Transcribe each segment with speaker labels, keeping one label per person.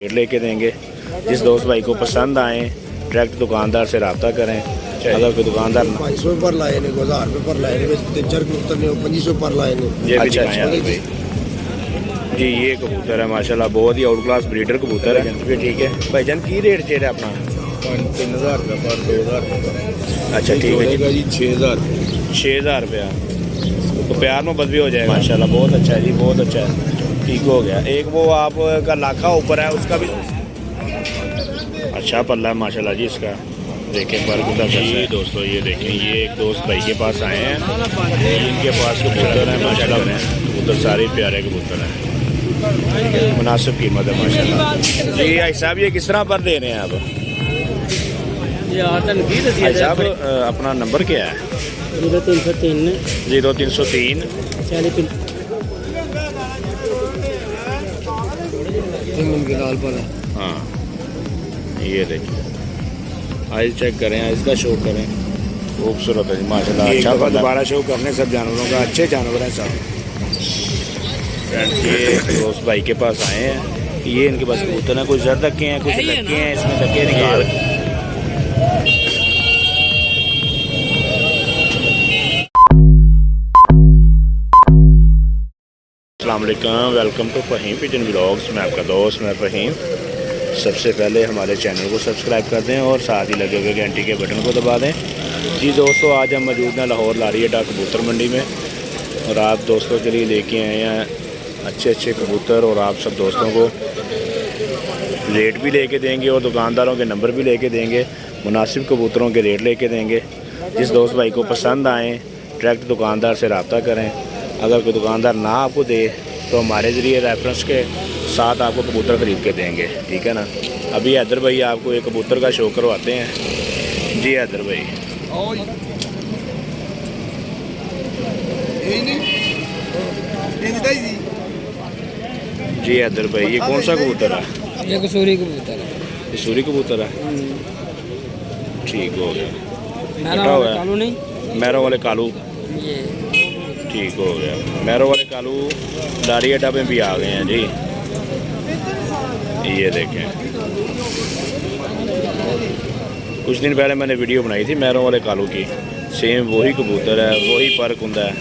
Speaker 1: लेके देंगे। जिस दोस्त भाई को पसंद आए डायरेक्ट दुकानदार से रब्ता करें। अगर कोई दुकानदार
Speaker 2: 500 पर लाए ने 1000 रुपये पर लाए ने 3-4 कबूतर ने 2500 पर लाए ने।
Speaker 1: ये भी दिखाएं भाई जी। ये कबूतर है माशाल्लाह, बहुत ही आउट क्लास ब्रीडर कबूतर है। भी ठीक है भाईजान, की रेट चेहरा अपना
Speaker 2: 3000 रुपये पर 2000
Speaker 1: अच्छा ठीक है
Speaker 2: जी
Speaker 1: 6000 रुपया तो प्यार मोहब्बत भी हो जाएगा माशाल्लाह। बहुत अच्छा है जी, बहुत अच्छा है, ठीक हो गया। एक वो आपका लाखा ऊपर है उसका भी अच्छा पल्ला है माशाल्लाह जी इसका। देखें पर जी दोस्तों, ये देखें ये एक दोस्त भाई के पास आए हैं, इनके पास कबूतर है माशाल्लाह। कबूतर सारे प्यारे कबूतर हैं, मुनासिब कीमत है माशाल्लाह जी। भाई साहब ये किस तरह पर दे रहे हैं आप? भाई साहब अपना नंबर क्या है?
Speaker 3: 0303
Speaker 1: 0303 हाँ। ये देखिए आइज चेक करें, आइज का शो करें, खूबसूरत है माशाल्लाह। अच्छा दोबारा शो करने सब जानवरों का, अच्छे जानवर हैं सब। फ्रेंड्स ये दोस्त भाई के पास आए हैं, ये इनके पास कबूतर हैं, कुछ जर रखे हैं कुछ लटके हैं, इसमें लटके निकाल। अस्सलाम वालेकुम, welcome to Faheem pigeon vlogs. मैं आपका दोस्त मैं फ़हीम। सबसे पहले हमारे चैनल को सब्सक्राइब कर दें और साथ ही लगे हुए घंटी के बटन को दबा दें। जी दोस्तों, आज हम मौजूद हैं लाहौर लारिएडा कबूतर मंडी में और आप दोस्तों के लिए लेके आए हैं अच्छे अच्छे कबूतर। और आप सब दोस्तों को रेट भी लेके देंगे और दुकानदारों के नंबर भी लेके देंगे, मुनासिब कबूतरों के रेट लेके देंगे। जिस दोस्त भाई को पसंद आए डायरेक्ट दुकानदार से रब्ता करें। अगर कोई दुकानदार ना आपको दे तो हमारे ज़रिए रेफरेंस के साथ आपको कबूतर ख़रीद के देंगे, ठीक है ना। अभी हैदर भाई आपको एक कबूतर का शो करवाते हैं। जी हैदर भाई जी हैदर भाई ये कौन सा कबूतर है?
Speaker 3: ये कसूरी कबूतर है।
Speaker 1: ये सूरी कबूतर है, ठीक हो गया।
Speaker 3: मैरो वाले कालू नहीं,
Speaker 1: मैरो वाले कालू,
Speaker 3: ये
Speaker 1: ठीक हो गया। मैरो वाले कालू लारिएडा में भी आ गए हैं जी। ये देखें कुछ दिन पहले मैंने वीडियो बनाई थी मैरों वाले कालू की, सेम वही कबूतर है, वही पर कुंदा है।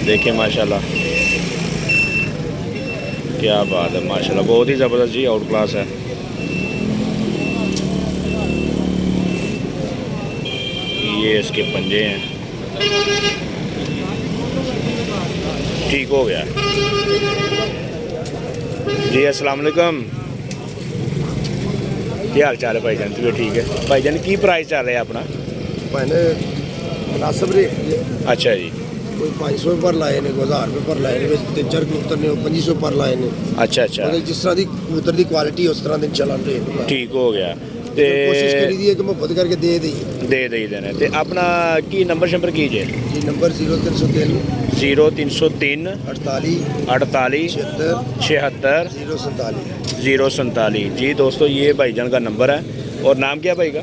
Speaker 1: देखें माशाल्लाह क्या बात है माशाल्लाह, बहुत ही ज़बरदस्त जी, आउट क्लास है। ये इसके पंजे हैं, ठीक हो गया जी। अस्सलाम वालेकुम, क्या हाल चाल है भाईजान? तो ठीक है भाईजान, की प्राइस चल रहा है अपना?
Speaker 2: मैंने मुनासिब रेट
Speaker 1: अच्छा जी,
Speaker 2: कोई 500 पर लाए ने 1000 रुपये पर लाए ने 3-4 कबूतर ने 2500 पर लाए ने।
Speaker 1: अच्छा अच्छा,
Speaker 2: जिस तरह की कबूतर की क्वालिटी उस तरह दिन चला रेट
Speaker 1: ठीक हो गया।
Speaker 2: ते कोशिश करी दी है कि मुहब्बत करके दे दी
Speaker 1: देने ते अपना की नंबर शंबर कीजिए
Speaker 2: जी। नंबर 0303
Speaker 1: 0303
Speaker 2: 48
Speaker 1: 48
Speaker 2: 76
Speaker 1: 76
Speaker 2: 047
Speaker 1: 047 जी। दोस्तों ये भाईजान का नंबर है और नाम क्या भाई का?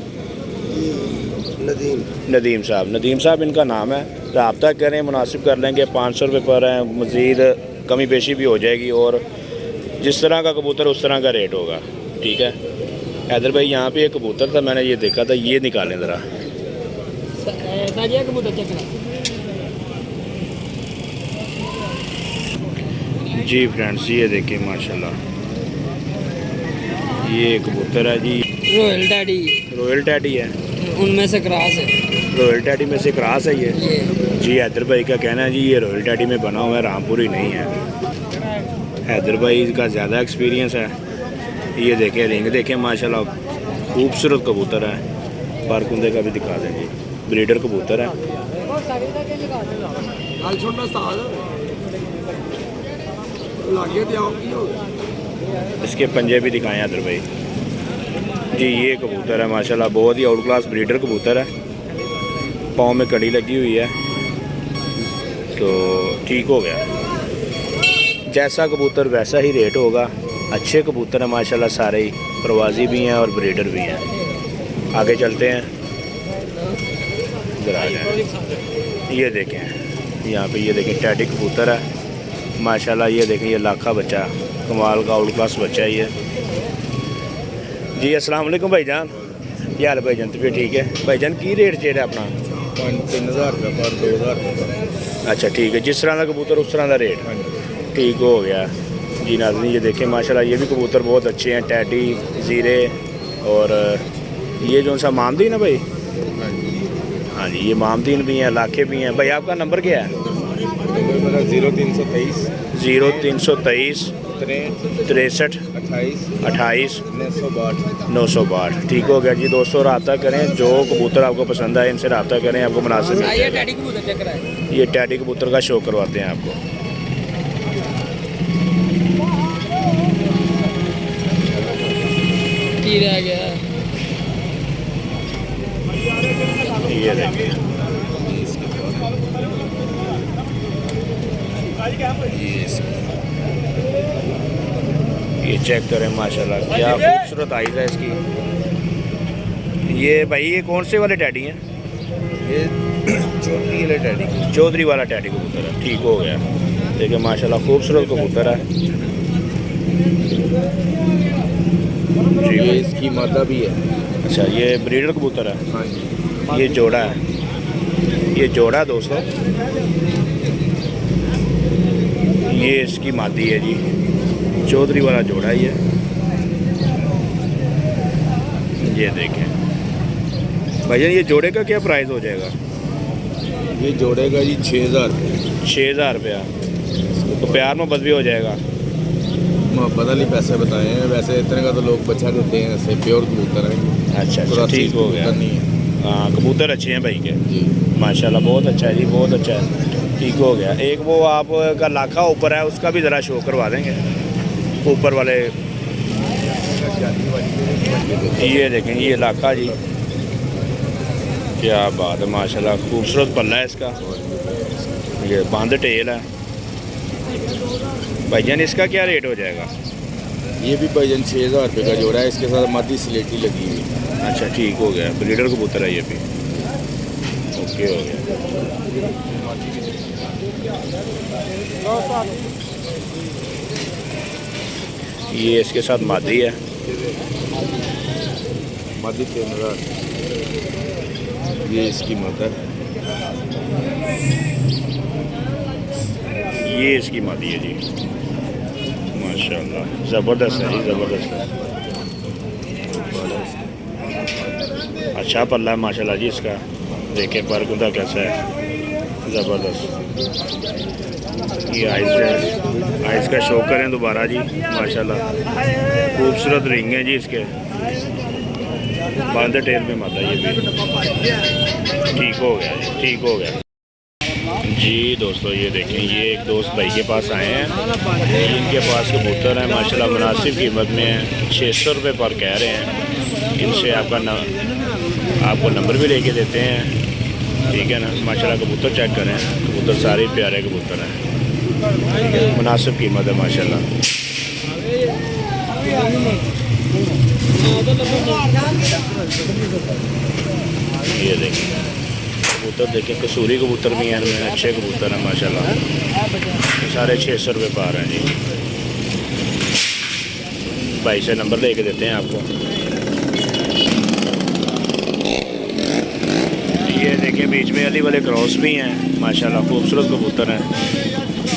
Speaker 1: नदीम साहब, नदीम साहब इनका नाम है। रब्ता करें, मुनासिब कर लेंगे। 500 रुपये पर है, मज़ीद कमी पेशी भी हो जाएगी और जिस तरह का कबूतर उस तरह का रेट होगा, ठीक है। हैदर भाई यहाँ पे एक कबूतर था, मैंने ये देखा था, ये निकालें ज़रा। जी फ्रेंड्स ये देखिए माशाल्लाह, ये कबूतर है जी,
Speaker 3: रॉयल डैडी,
Speaker 1: रॉयल टैडी है,
Speaker 3: उनमें से क्रॉस है।
Speaker 1: रॉयल टैडी में से क्रॉस है ये जी। हैदर भाई का कहना है जी ये रॉयल टैडी में बना हुआ है, रामपुरी नहीं है। हैदर भाई का ज़्यादा एक्सपीरियंस है। ये देखें रिंग देखें माशाल्लाह, खूबसूरत कबूतर है। पारकुंदे का भी दिखा देंगे, ब्रीडर कबूतर है। इसके पंजे भी दिखाएं हैदर भाई जी। ये कबूतर है माशाल्लाह, बहुत ही आउट क्लास ब्रीडर कबूतर है। पाँव में कड़ी लगी हुई है, तो ठीक हो गया। जैसा कबूतर वैसा ही रेट होगा। अच्छे कबूतर हैं माशाल्लाह, सारे ही प्रवासी भी हैं और ब्रीडर भी हैं। आगे चलते हैं, इधर आ जाए। ये देखें यहाँ पे, ये देखें टैडी कबूतर है माशाल्लाह। ये देखें ये लाखा बच्चा, कमाल का आउट क्लास बच्चा है ये। जी अस्सलाम वालेकुम भाईजान, क्या हाल है भाईजान? तबीयत ठीक है भाईजान? की रेट जेड़ा अपना
Speaker 2: 3000 रुपये पर 2000 रुपये।
Speaker 1: अच्छा ठीक है, जिस तरह का कबूतर उस तरह का रेट ठीक हो गया जी। नाज़रीन ये देखें माशाल्लाह ये भी कबूतर बहुत अच्छे हैं, टैडी ज़ीरे और ये जो सा मामदीन है भाई। हाँ जी ये मामदीन भी हैं, लाखे भी हैं। भाई आपका नंबर क्या है?
Speaker 2: नंबर मेरा 0323
Speaker 1: 0323 63 28 962। ठीक हो गया जी दोस्तों, रब्ता करें। जो कबूतर आपको पसंद आए इनसे रब्ता करें, आपको मुनासिब मिल
Speaker 3: आइए
Speaker 1: जाएगा।
Speaker 3: टैडी कबूतर चेक कराएं।
Speaker 1: ये टैडी कबूतर का शो करवाते हैं आपको।
Speaker 3: की रह गया है?
Speaker 1: ये देखिए ये चेक करें माशाल्लाह क्या खूबसूरत आइज़ है इसकी। ये भाई ये कौन से वाले टैडी हैं?
Speaker 2: ये चौधरी वाले टैडी।
Speaker 1: चौधरी वाला टैडी कबूतर है, ठीक हो गया। देखिए माशाल्लाह खूबसूरत कबूतर है जी।
Speaker 2: ये इसकी मादा भी है।
Speaker 1: अच्छा ये ब्रीडर कबूतर है।
Speaker 2: हाँ जी
Speaker 1: ये जोड़ा है, ये जोड़ा दोस्तों। ये इसकी मादी है जी, चौधरी वाला जोड़ा है ये देखें भैया। ये जोड़े का क्या प्राइस हो जाएगा?
Speaker 2: ये जोड़ेगा जी 6000
Speaker 1: 6000 रुपया, तो प्यार मोहब्बत भी हो जाएगा।
Speaker 2: मोहब्बत वाली पैसे बताए हैं, वैसे इतने का तो लोग बचा देते हैं, ऐसे प्योर कबूतर है।
Speaker 1: अच्छा अच्छा ठीक हो गया।
Speaker 2: नहीं है
Speaker 1: हाँ कबूतर अच्छे हैं भाई के
Speaker 2: जी
Speaker 1: माशाल्लाह, बहुत अच्छा है जी, बहुत अच्छा है। ठीक हो गया। एक वो आपका लाखा ऊपर है, उसका भी ज़रा शो करवा देंगे ऊपर वाले। ये देखें ये लाखा जी, क्या बात है माशाल्लाह, खूबसूरत पल्ला है इसका। ये बांध टेल है भाईजान, इसका क्या रेट हो जाएगा?
Speaker 2: ये भी भाईजान 6000 रुपये का जोड़ा है, इसके साथ मादी स्लेटी लगी हुई।
Speaker 1: अच्छा ठीक हो गया, ब्रीडर कबूतर है ये भी। ओके हो गया। ये इसके साथ मादी है।
Speaker 2: मादी 3000। ये इसकी मदर।
Speaker 1: ये इसकी मादी है जी माशाल्लाह, ज़बरदस्त है जी, ज़बरदस्त है। अच्छा पल्ला है माशाल्लाह जी इसका। देखें पर गुंदा कैसा है, ज़बरदस्त। ये आइस का शो करें दोबारा जी माशाल्लाह, खूबसूरत रिंग है जी इसके। बांधे टेल में माता ये भी। ठीक हो गया जी, ठीक हो गया जी दोस्तों। ये देखें ये एक दोस्त भाई के पास आए हैं, इनके पास कबूतर है माशाल्लाह, मुनासिब कीमत में है, 600 रुपये पर कह रहे हैं। इनसे आपको नंबर भी लेके देते हैं, ठीक है ना। माशाल्लाह कबूतर चेक करें, कबूतर सारे प्यारे कबूतर हैं, मुनासिब कीमत है माशाल्लाह। ये देखें कबूतर, देखें कसूरी कबूतर भी हैं इनमें, अच्छे कबूतर हैं माशाल्लाह। सारे 600 रुपये पा रहे हैं जी। भाई से नंबर लेके देते हैं आपको। ये देखें बीच में अली वाले क्रॉस भी हैं माशाल्लाह, खूबसूरत कबूतर हैं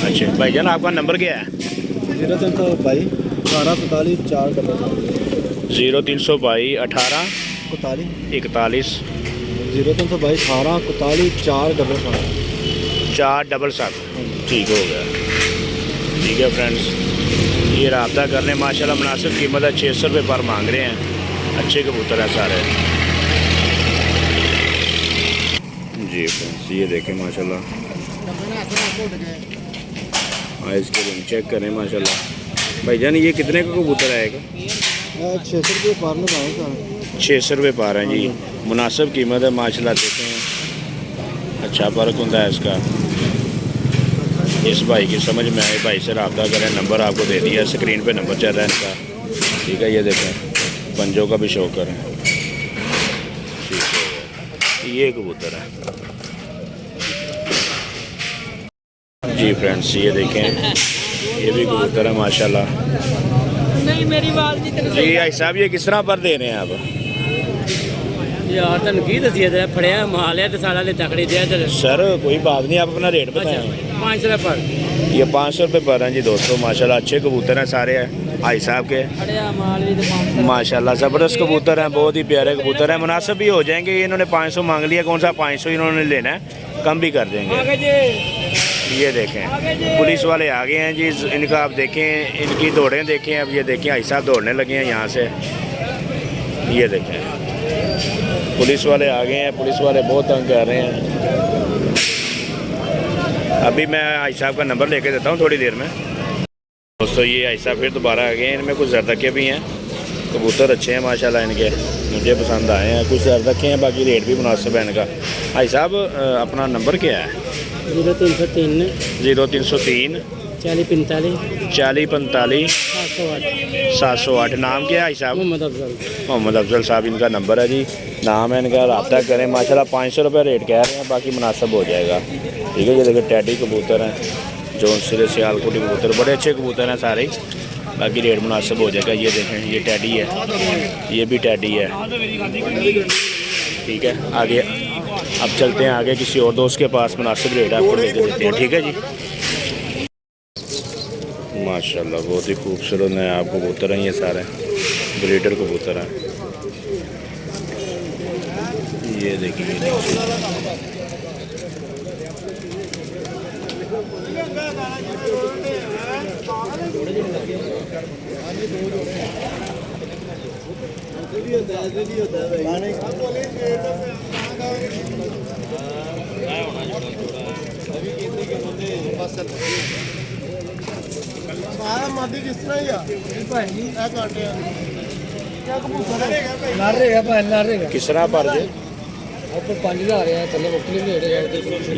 Speaker 1: अच्छे। भाईजान आपका नंबर क्या है?
Speaker 2: 0322 18 45 4
Speaker 1: 0322 18 41
Speaker 2: 0322 18 41 4
Speaker 1: 477। ठीक हो गया, ठीक है फ्रेंड्स। ये रब्ता कर लें माशाल्लाह, मुनासिब कीमत है, 600 रुपये पर मांग रहे हैं, अच्छे कबूतर हैं सारे जी फ्रेंड्स। ये देखें माशाल्लाह, इसके रिंग चेक करें माशाल्लाह। भाईजान ये कितने का कबूतर आएगा?
Speaker 2: 600 रुपये पार में पाएगा।
Speaker 1: 600 रुपये पा रहे हैं जी, मुनासिब कीमत है माशाल्लाह। देखें अच्छा फ़र्क होता है इसका। इस भाई की समझ में आए, भाई से रब्ता करें, नंबर आपको दे दिया, स्क्रीन पे नंबर चल रहा है इनका, ठीक है। ये देखें पंजों का भी शो करें, ठीक है। ये कबूतर है जी फ्रेंड्स। ये देखें ये भी कबूतर है माशाल्लाह,
Speaker 3: नहीं मेरी बात नहीं तेरे
Speaker 1: जी भाई साहब ये किस तरह पर दे रहे हैं आप?
Speaker 3: यार तन की दसिए ते फड़िया माल है ते सारा ले तकड़ी दे ते
Speaker 1: सर कोई बात नहीं, आप अपना रेट बताएं।
Speaker 3: 500 रुपए पर
Speaker 1: ये 500 रुपये पर हैं जी दोस्तों। माशाल्लाह अच्छे कबूतर हैं सारे हैं भाई साहब के।
Speaker 3: फड़िया माल भी ते 500
Speaker 1: माशाल्लाह ज़बरदस्त कबूतर हैं, बहुत ही प्यारे कबूतर हैं, मुनासिब भी हो जाएंगे। इन्होंने 500 मांग लिया, कौन सा 500 इन्होंने लेना है, कम भी कर देंगे।
Speaker 3: आगे जी
Speaker 1: ये देखें पुलिस वाले आ गए हैं जी, इनका आप देखें, इनकी दौड़ें देखें। अब ये देखें भाई साहब दौड़ने लगे हैं यहाँ से। ये देखें पुलिस वाले आ गए हैं, पुलिस वाले बहुत तंग कर रहे हैं। अभी मैं भाई साहब का नंबर लेके देता हूँ थोड़ी देर में। दोस्तों ये भाई साहब फिर दोबारा आ गए हैं। इनमें कुछ जरदके भी हैं, कबूतर अच्छे हैं माशाल्लाह इनके, मुझे पसंद आए हैं। कुछ जरदके हैं, बाकी रेट भी मुनासिब है इनका। भाई साहब अपना नंबर क्या है?
Speaker 3: 0303
Speaker 1: 0303
Speaker 3: 4045
Speaker 1: 4045 708। नाम क्या है भाई साहब?
Speaker 3: मोहम्मद अफजल।
Speaker 1: मोहम्मद अफजल साहब इनका नंबर है जी, नाम है इनका, रब्ता करें। माशाल्लाह 500 रुपये रेट कह रहे हैं, बाकी मुनासिब हो जाएगा। ठीक है, ये देखिए टैडी कबूतर हैं, जौन सिरे सियालकोटी कबूतर, बड़े अच्छे कबूतर हैं सारे, बाकी रेट मुनासिब हो जाएगा। ये देखें ये टैडी है, ये भी टैडी है। ठीक है, आगे अब चलते हैं आगे किसी और दोस्त के पास, मुनासिब रेट आपको लेके देते हैं। ठीक है जी। माशाल्लाह बहुत ही खूबसूरत नए आप कबूतर हैं, ये सारे ब्रीडर कबूतर हैं। ये देखिए
Speaker 4: मादी किस तरह ही
Speaker 1: किस तरह पर जी?
Speaker 3: आपको 5000 है थल्ले मुख्तलिफ रेट है।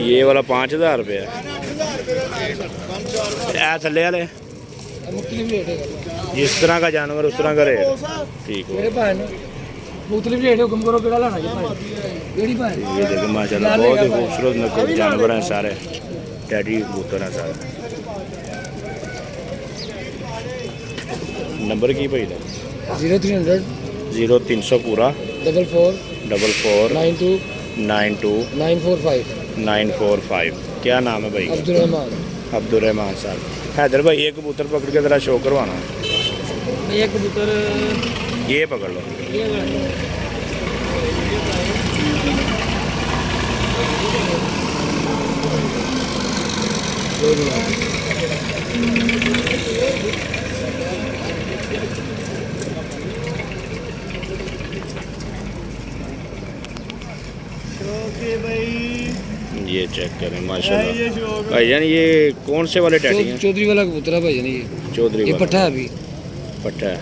Speaker 1: ये वाला 5000 रुपये है, थल्ले वाले
Speaker 3: मुख्तलिफ रेट है,
Speaker 1: जिस तरह का जानवर उस तरह का रेट। ठीक हो,
Speaker 3: मेरे भाई ने मुख्तलिफ रेट हुक्म करो केड़ा लेना जी भाई केड़ी भाई।
Speaker 1: ये देखिए माशाल्लाह बहुत ही खूबसूरत जानवर हैं सारे, टैडी कबूतर हैं सारे। नंबर की भाई था?
Speaker 3: 0300
Speaker 1: 0300 पूरा
Speaker 3: 44
Speaker 1: 44
Speaker 3: 92
Speaker 1: 92
Speaker 3: 945
Speaker 1: 945। क्या नाम है भाई?
Speaker 3: अब्दुलरहमान।
Speaker 1: अब्दुलरहमान साहब। हैदर भाई ये कबूतर पकड़ के ज़रा शो करवाना।
Speaker 3: ये कबूतर
Speaker 1: ये पकड़ लो।
Speaker 3: ये
Speaker 1: ये चेक करें माशाल्लाह भाईजान, ये कौन से वाले टैडी हैं?
Speaker 3: चौधरी वाला कबूतर है भाई जान, ये
Speaker 1: चौधरी
Speaker 3: ये
Speaker 1: वाला
Speaker 3: पट्ठा है अभी।
Speaker 1: पट्ठा है,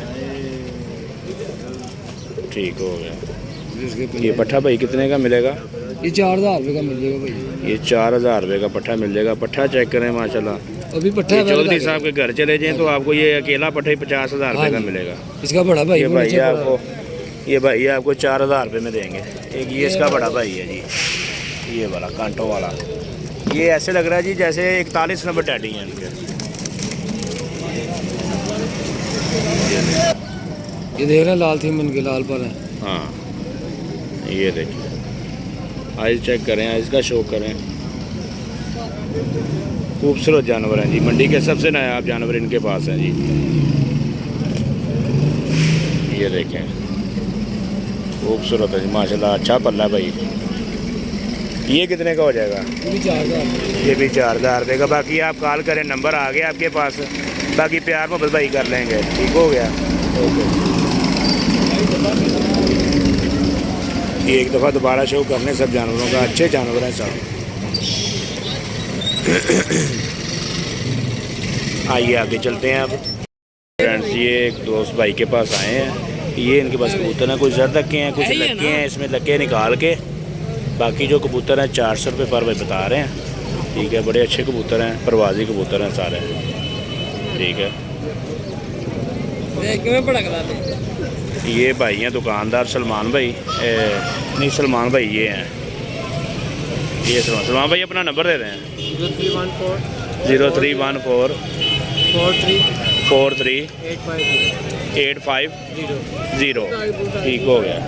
Speaker 1: ठीक हो गया। ये पट्ठा भाई कितने का मिलेगा?
Speaker 3: ये 4000 रुपये का मिल जाएगा भाई।
Speaker 1: ये 4000 रुपये का पट्ठा मिल जाएगा। पट्ठा चेक करें माशाल्लाह।
Speaker 3: अभी पट्ठा
Speaker 1: ये
Speaker 3: है
Speaker 1: चौधरी साहब के घर चले जाएं तो आपको ये अकेला पट्ठा ही 50,000 रुपये का मिलेगा।
Speaker 3: इसका बड़ा भाई
Speaker 1: ये
Speaker 3: वो
Speaker 1: भाई
Speaker 3: नीचे पड़ा
Speaker 1: आपको, ये भाई आपको 4000 रुपये में देंगे। एक ये इसका बड़ा भाई है जी, ये वाला कांटों वाला। ये ऐसे लग रहा है जी जैसे 41 नंबर टैडी हैं इनके।
Speaker 3: ये देख रहे हैं लाल थीम इनके लाल पर है।
Speaker 1: हाँ ये देखिए, आइज चेक करें, आइज का शो करें। खूबसूरत जानवर हैं जी, मंडी के सबसे नायाब जानवर इनके पास हैं जी। ये देखें खूबसूरत है जी माशाल्लाह, अच्छा पल्ला भाई। ये कितने का हो जाएगा?
Speaker 3: ये भी 4000।
Speaker 1: ये भी 4000 रुपये का। बाकी आप कॉल करें, नंबर आ गया आपके पास, बाकी प्यार मोहब्बत भाई कर लेंगे। ठीक हो गया, ओके। ये एक दफ़ा दोबारा शो करने सब जानवरों का, अच्छे जानवर हैं सब। आइए आगे चलते हैं अब फ्रेंड्स। ये एक दोस्त भाई के पास आए हैं, ये इनके पास कबूतर हैं, कुछ जरदके हैं, कुछ लक्के हैं, इसमें लक्के निकाल के बाकी जो कबूतर हैं 400 रुपये पर भाई बता रहे हैं। ठीक है, बड़े अच्छे कबूतर हैं, परवाजी कबूतर हैं सारे। ठीक है, ये भाई हैं दुकानदार सलमान भाई, नहीं सलमान भाई ये हैं, ये सलमान भाई अपना नंबर दे रहे हैं। 0314 43 4385 ठीक हो गया।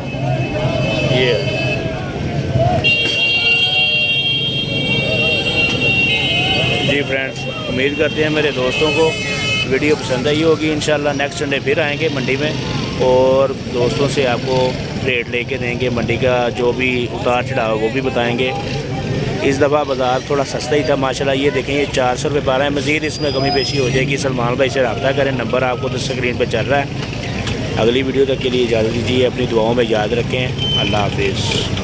Speaker 1: ये जी फ्रेंड्स, उम्मीद करते हैं मेरे दोस्तों को वीडियो पसंद आई होगी। इंशाल्लाह नेक्स्ट संडे फिर आएंगे मंडी में और दोस्तों से आपको रेट लेके देंगे, मंडी का जो भी उतार चढ़ाव वो भी बताएंगे। इस दफ़ा बाज़ार थोड़ा सस्ता ही था माशाल्लाह। ये देखें, ये 400 रुपये पा रहा है। मज़ीद इसमें कमी पेशी हो जाएगी। सलमान भाई से रब्ता करें, नंबर आपको तो स्क्रीन पर चल रहा है। अगली वीडियो तक के लिए इजाज़त दीजिए, अपनी दुआओं में याद रखें। अल्लाह हाफिज़।